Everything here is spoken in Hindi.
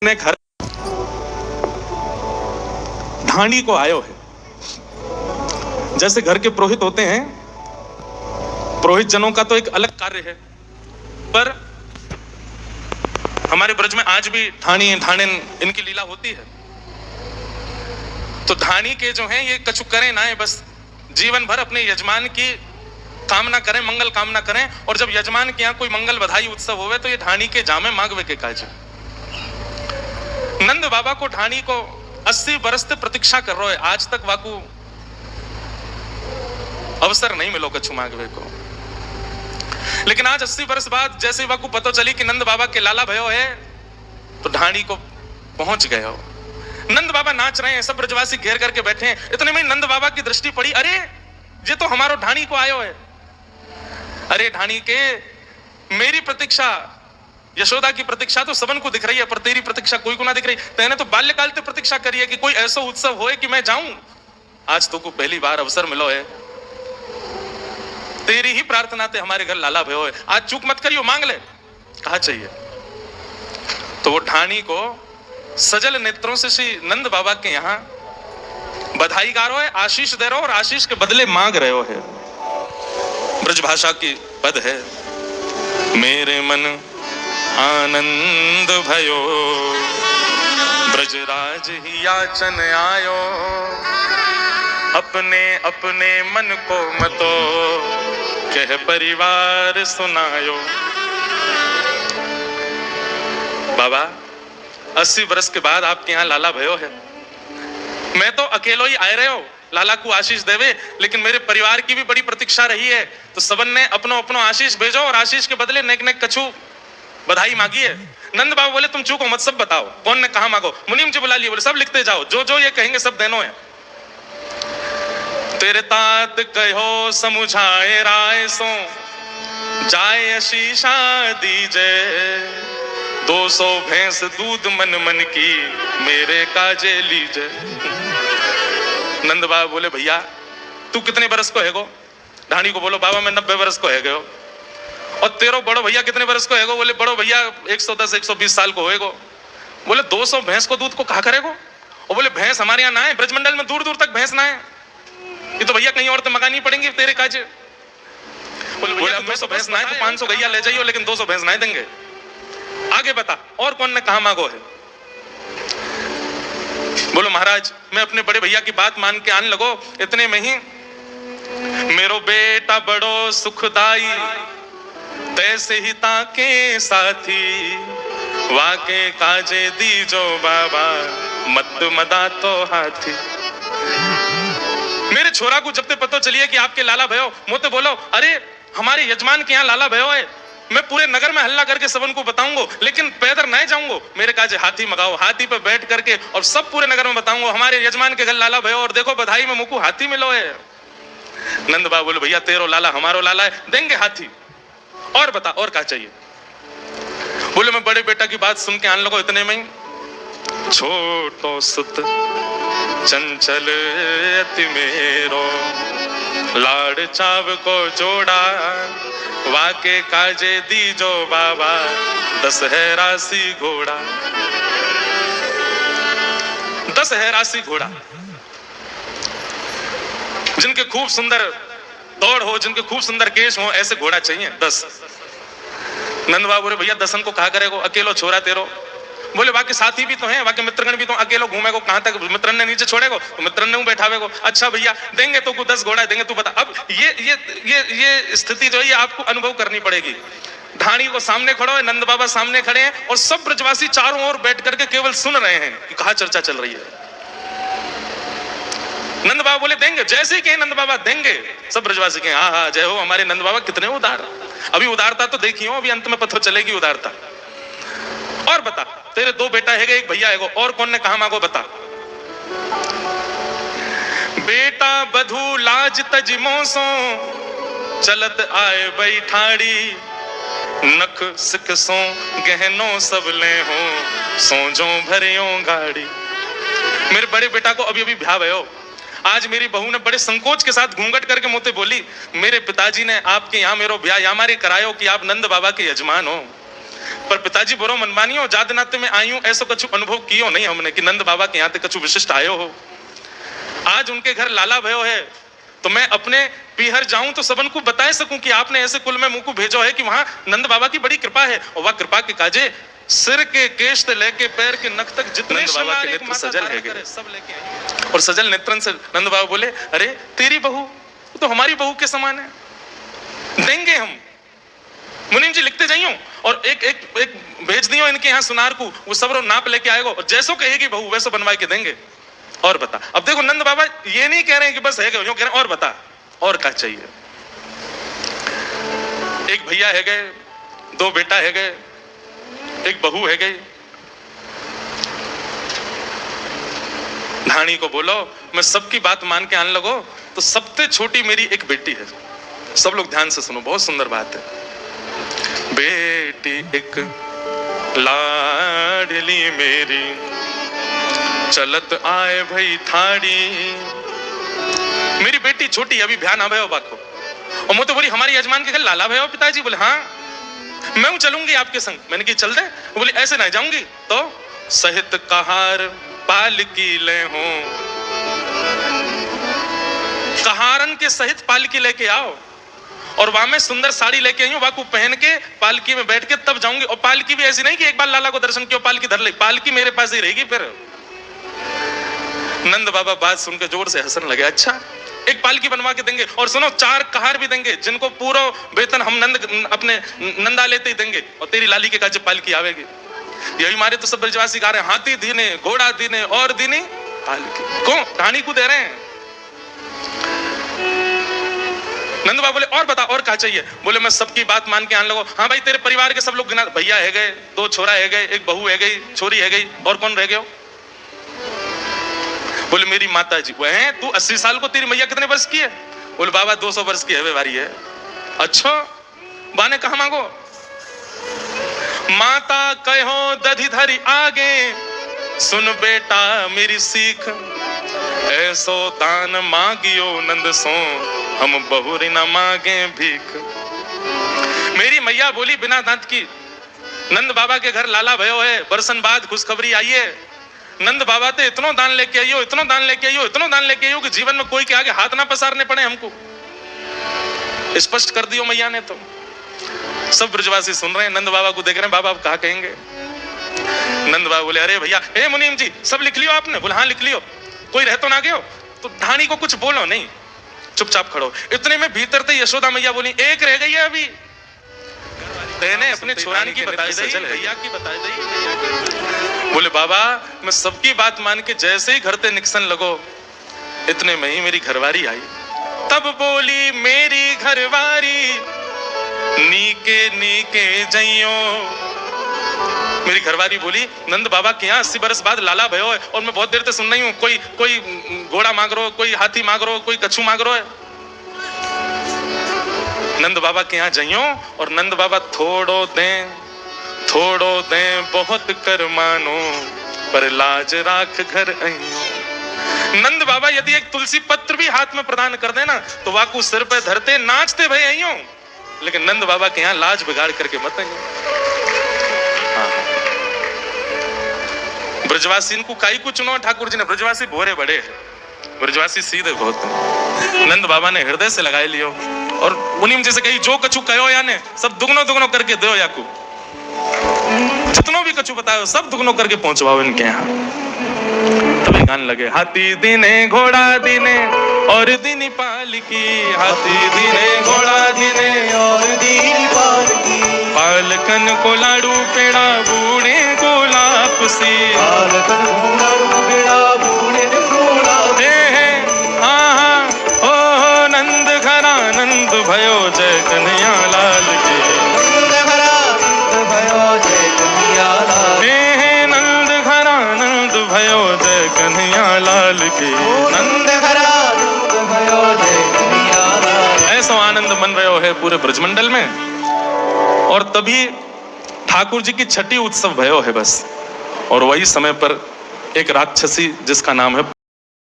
ने घर ढाणी को आयो है। जैसे घर के पुरोहित होते हैं, पुरोहित जनों का तो एक अलग कार्य है, पर हमारे ब्रज में आज भी ढाणी ढाणिन इनकी लीला होती है। तो ढाणी के जो हैं ये कछु करें ना, बस जीवन भर अपने यजमान की कामना करें, मंगल कामना करें, और जब यजमान के यहाँ कोई मंगल बधाई उत्सव होवे तो ये ढाणी के जामे मांगवे के काज। नंद बाबा को ढाणी को 80 बरस से प्रतीक्षा कर रहे, आज तक वाकू अवसर नहीं मिलो कछु मांगवे को। लेकिन आज 80 बरस बाद जैसे वाकू पता चली कि नंद बाबा के लाला भयो है, तो ढाणी को पहुंच गए हो। नंद बाबा नाच रहे हैं, सब ब्रजवासी घेर करके बैठे हैं। इतने में नंद बाबा की दृष्टि पड़ी, अरे ये तो हमारो ढाणी को आयो है। अरे ढाणी के, मेरी प्रतीक्षा, यशोदा की प्रतीक्षा तो सबन को दिख रही है, पर तेरी प्रतीक्षा कोई को ना दिख रही। तेने तो बाल्यकाल से प्रतीक्षा करी है कि कोई ऐसा उत्सव होए कि मैं जाऊं। आज तो को पहली बार अवसर मिलो है, तेरी ही प्रार्थना ते हमारे घर लाला भयो है। आज चूक मत करियो, मांग ले, कहा चाहिए। तो वो ढाणी को सजल नेत्रों से श्री नंद बाबा के यहाँ बधाई गा रहे हो है, आशीष दे रहे हो, और आशीष के बदले मांग रहे हो है। ब्रज भाषा की पद है, मेरे मन आनंद भयो, ब्रजराज ही याचन आयो, अपने अपने मन को मतो कह परिवार सुनायो। बाबा 80 वर्ष के बाद आपके यहाँ लाला भयो है। मैं तो अकेलो ही आए रहे हो लाला को आशीष देवे, लेकिन मेरे परिवार की भी बड़ी प्रतीक्षा रही है। तो सबन ने अपनो अपनो आशीष भेजो, और आशीष के बदले नेक नेक कछु बधाई मांगी है। नंद बाबा बोले तुम चूको मत, सब बताओ कौन ने कहा मांगो। मुनीम जी बुला लिए, बोले सब लिखते जाओ, जो जो ये कहेंगे सब देनो है। तेरे तात कहो समुझाए राय सो, जाए शीशा दीजे, 200 भैंस दूध मन मन की, मेरे काजे लीजे। नंद बाबा बोले भैया तू कितने बरस को है गो? ढाणी को बोलो बाबा मैं 90 बरस को है गयो। और तेरो बड़ो भैया कितने बरस को है गो? बोले बड़ो भैया 110-120 साल को होएगो। बोले 200 भैंस को दूध को कहा करेगो? और बोले भैंस हमारे यहाँ ना है, ब्रजमंडल में दूर दूर तक भैंस ना है, ये तो भैया कहीं और तो मंगानी पड़ेंगी तेरे काजे। बोले 200 भैंस ना है तो 500 गैया ले जाइयो, लेकिन 200 भैंस नहीं देंगे। आगे बता और कौन ने कहा मांगो है? बोलो महाराज मैं अपने बड़े भैया की बात मान के आने लगो। इतने में ही मेरो बेटा बड़ो सुखदाई, तैसे ही ताके साथी, वाके काजे दीजो बाबा, मत मदा तो हाथी। मेरे छोरा को जब तक पता चलिए कि आपके लाला भयो, मुझे बोलो अरे हमारे यजमान के यहाँ लाला भयो है, मैं पूरे नगर में हल्ला करके सबन को बताऊंगा, लेकिन पैदल नहीं जाऊंगा। मेरे काजे हाथी मंगाओ, हाथी पे बैठ करके और सब पूरे नगर में बताऊंगा हमारे यजमान के घर लाला भयो, और देखो बधाई में मुकू हाथी मिलो है। नंद बाबा बोले भैया तेरो लाला हमारो लाला है, देंगे हाथी, और बता और क्या चाहिए? बोले मैं बड़े बेटा की बात सुन के आने लगो। इतने में छोटो सुत चंचल अति मेरो, लाड़ चाव को जोड़ा, वाके काजे दीजो बाबा, 10 है राशि घोड़ा। 10 है राशि घोड़ा, जिनके खूब सुंदर दौड़ हो, जिनके खूब सुंदर केश हो, ऐसे घोड़ा चाहिए 10। नंद बाबा बोले भैया 10 को कहा करेगो? अकेलो छोरा तेरो। बोले बाकी साथी भी तो हैं, बाकी मित्रगण भी तो, अकेलो घूमेगो कहां तक? मित्रन ने नीचे छोड़ेगो तो मित्रन ने बैठावेगो। अच्छा भैया देंगे तो को 10 घोड़ा देंगे, तू बता। अब ये स्थिति जो है ये आपको अनुभव करनी पड़ेगी। ढाणी को सामने खड़ो है, नंद बाबा सामने खड़े हैं, और सब ब्रजवासी चारों ओर बैठ करके केवल सुन रहे हैं कि कहां चर्चा चल रही है। नंद बाबा बोले देंगे, जैसे ही कहे नंद बाबा देंगे, सब ब्रजवासी कहे हाँ हाँ जय हो हमारे नंद बाबा कितने उदार। अभी उदारता तो देखियो, अभी अंत में पता चलेगी उदारता। और बता तेरे 2 बेटा है, एक भैया है, और कौन ने कहा मांगो बता। बेटा बधू लाज तजिमो सो, चलत आए बैठाड़ी, नख सिख सो गहनो सब ले हो, सोजो भरियो गाड़ी। मेरे बड़े बेटा को अभी अभी ब्याह भयो। आज मेरी बहू ने बड़े संकोच के साथ घूंघट करके मुझसे बोली मेरे पिताजी ने आपके यहाँ मेरो ब्याह हमारे करायो कि आप नंद बाबा के यजमान हो। पर पिताजी बोरो मनमानियो जाद नाते में आयू ऐसो कछु अनुभव कियो नहीं हमने कि नंद बाबा के यहाँ ते कछु विशिष्ट आयो हो। आज उनके घर लाला भयो है तो मैं अपने पीहर जाऊं तो सबन को बता सकूं कि आपने ऐसे कुल में मुंह को भेजो है कि वहां नंद बाबा की बड़ी कृपा है। और वह कृपा के काजे सिर के केश से लेके पैर के नख तक जितने बाबा के नेत्र सजल है सब लेके आए। और सजल नेत्रन से नंद बाबा बोले, अरे तेरी बहू तो हमारी बहू के समान है, देंगे हम। मुनीम जी लिखते जाइयो और एक भेज दियो इनके यहाँ सुनार को, वो सब नाप लेके आएगा और जैसो कहेगी बहू वैसो बनवा के देंगे। और बता। अब देखो नंद बाबा ये नहीं कह रहे हैं कि बस है, यूं कह रहे हैं और बता और क्या चाहिए। एक भैया है गए, दो बेटा है गए, एक बहू है गई। ढाणी को बोलो मैं सबकी बात मान के आने लगो तो सबसे छोटी मेरी एक बेटी है। सब लोग ध्यान से सुनो, बहुत सुंदर बात है। बेटी एक लाडली मेरी चलत आए भई थाड़ी। मेरी बेटी छोटी अभी ध्यान आ भयो बाको। और मैं तो बोली हमारी यजमान के घर लाला भयो पिताजी। बोले हाँ मैं चलूंगी आपके संग। मैंने की चल दे। बोली ऐसे ना जाऊंगी तो सहित कहार पालकी ले हो, कहारन के सहित पालकी लेके आओ और वहां में सुंदर साड़ी लेके आई हूं, वाकू पहन के पालकी में बैठ के तब जाऊंगी। और पालकी भी ऐसी नहीं कि एक बार लाला को दर्शन किया पालकी धर ले, पालकी मेरे पास ही रहेगी। फिर नंद बाबा बात सुनकर जोर से हंसने लगे। अच्छा एक पालकी बनवा के देंगे और सुनो 4 कहार भी देंगे जिनको पूरा वेतन हम अपने नंदा लेते ही देंगे और तेरी लाली के काज पालकी आवेगी। यही मारे तो सब ब्रजवासी गा रहे हैं, हाथी दीने घोड़ा दीने और दीने पालकी। कौन ढाणी को दे रहे हैं। नंद बाबा बोले और बता और क्या चाहिए। बोले मैं सबकी बात मान के आने लगो। हाँ भाई तेरे परिवार के सब लोग गिना, भैया है गए, 2 छोरा है गए, एक बहू है गई, छोरी है गई, और कौन रह गए। बोले मेरी माता जी। वो है तू 80 साल को, तेरी मैया कितने वर्ष की है। बोले बाबा 200 वर्ष की है वे भारी है। अच्छा बाने कहा मांगो। माता कहो दधी धरी आगे, सुन बेटा मेरी सीख, ऐसो दान मांगियो नंद सो, हम बहुरी न मांगे भीख। मेरी मैया बोली बिना दांत की, नंद बाबा के घर लाला भयो है, बरसन बाद खुशखबरी आई है। नंद बाबा ते इतनो दान लेके आइयो, इतनो दान लेके आइयो, इतनो दान लेके आइयो कि जीवन में कोई के आगे हाथ ना पसारने पड़े हमको। स्पष्ट कर दियो मैया ने। तो सब ब्रजवासी सुन रहे हैं, नंद बाबा को देख रहे हैं, बाबा आप कहा कहेंगे। नंद बाबा बोले अरे भैया हे मुनीम जी सब लिख लियो आपने। बोले हाँ लिख लियो। कोई रह तो ना गयो। तो ढाणी को कुछ बोलो नहीं, चुपचाप खड़ो। इतने में भीतर थे यशोदा मैया बोली एक रह गई है अभी, तेने अपने छोरानी की बताई दी, भैया की बताई दी। बोले बाबा मैं सबकी बात मान के जैसे ही घर ते निकसन लगो, इतने में ही मेरी घरवारी आई। तब बोली मेरी घरवारी नीके नीके जइयो। मेरी घरवारी बोली नंद बाबा के यहाँ 80 बरस बाद लाला भयो है और मैं बहुत देर से सुन रही हूँ, कोई घोड़ा मांग रो, कोई हाथी मांग रो, कोई कछू मांग रो है। नंद बाबा के यहाँ जइयो और नंद बाबा थोड़ो दें बहुत कर मानो, पर लाज राख घर आइयो। नंद बाबा यदि एक तुलसी पत्र भी हाथ में प्रदान कर देना तो वाकू सिर पे धरते नाचते भई आइयो, लेकिन नंद बाबा के यहाँ लाज बिगाड़ करके मत आइयो। ब्रजवासी इनको काई को चुनो ठाकुर जी ने। ब्रजवासी भोरे बड़े हैं, ब्रजवासी सीधे बहुत है। नंद बाबा ने हृदय से लगाए लियो और मुनीम जी से कही जो कछु कहो या ने सब दुगनो करके दो याकू, जितनो भी कछु बताओ सब दुगनो करके पहुंचवाओ इनके यहाँ। तभी गाने लगे हाथी दीने घोड़ा दीने और दीनी पालकी, हाथी दीने घोड़ा दीने और दीनी पालकी, पालकन को लाडू पेड़ा बूढ़े को लापसी, पालकन को लाडू पेड़ा बूढ़े को लापसी। हाँ ओ नंद घरा नंद भयो जय कन्हैया लाल की, नंद घरा नंद भयो जय कन्हैया लाल। नंद घरा नंद भयो जय कन्हैया लाल की, नंद घरा नंद भयो जय कन्हैया लाल। ऐसा आनंद मन रहो है पूरे ब्रजमंडल में। और तभी ठाकुर जी की छठी उत्सव भयो है बस। और वही समय पर एक राक्षसी जिसका नाम है